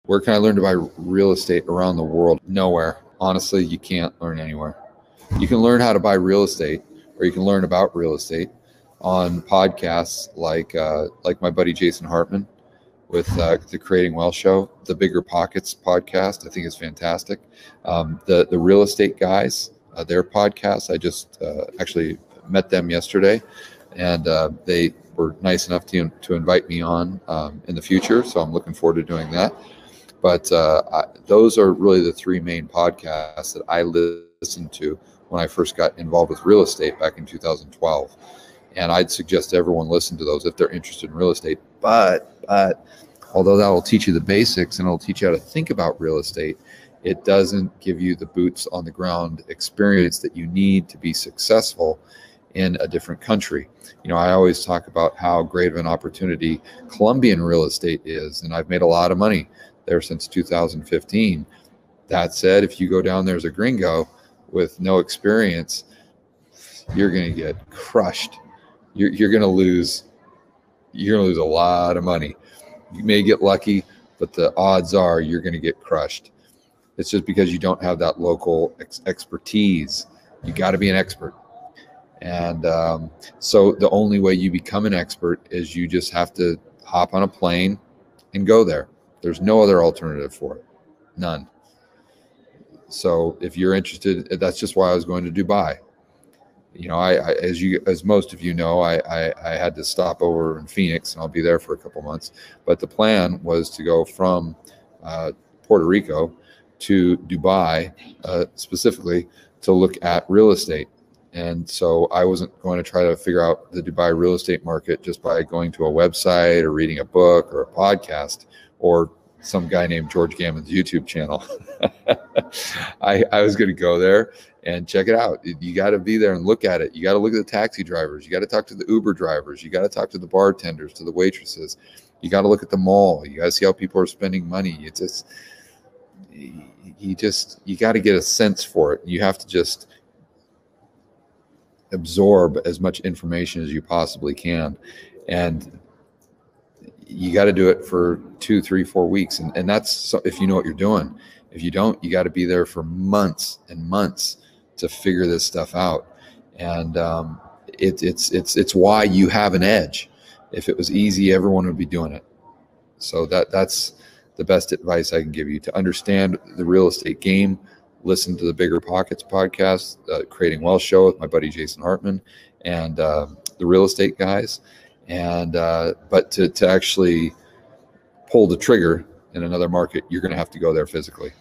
Where can I learn to buy real estate around the world? Nowhere. Honestly, you can't learn anywhere. You can learn how to buy real estate, or you can learn about real estate on podcasts like my buddy Jason Hartman with the Creating Wealth Show. The Bigger Pockets podcast, I think, is fantastic. The real estate guys, their podcast, I just actually met them yesterday, and they were nice enough to invite me on in the future. So I'm looking forward to doing that. But those are really the three main podcasts that I listened to when I first got involved with real estate back in 2012. And I'd suggest everyone listen to those if they're interested in real estate. But although that will teach you the basics and it'll teach you how to think about real estate, it doesn't give you the boots on the ground experience that you need to be successful in a different country. You know, I always talk about how great of an opportunity Colombian real estate is, and I've made a lot of money there since 2015. That said, if you go down there as a gringo with no experience, you're going to get crushed. You're going to lose. You're going to lose a lot of money. You may get lucky, but the odds are you're going to get crushed. It's just because you don't have that local expertise. You got to be an expert. And so the only way you become an expert is you just have to hop on a plane and go there. There's no other alternative for it. None. So if you're interested, that's just why I was going to Dubai. You know, as most of you know, I had to stop over in Phoenix, and I'll be there for a couple months. But the plan was to go from Puerto Rico to Dubai, specifically to look at real estate. And so I wasn't going to try to figure out the Dubai real estate market just by going to a website or reading a book or a podcast or some guy named George Gammon's YouTube channel. I was going to go there and check it out. You got to be there and look at it. You got to look at the taxi drivers. You got to talk to the Uber drivers. You got to talk to the bartenders, to the waitresses. You got to look at the mall. You got to see how people are spending money. It's just, you got to get a sense for it. You have to just absorb as much information as you possibly can. And you got to do it for 2, 3, 4 weeks. And that's if you know what you're doing. If you don't, you got to be there for months and months to figure this stuff out. And it's why you have an edge. If it was easy, everyone would be doing it. So that's the best advice I can give you. To understand the real estate game, listen to the Bigger Pockets podcast, Creating Wealth Show with my buddy Jason Hartman, and the real estate guys. And but to actually pull the trigger in another market, you're going to have to go there physically.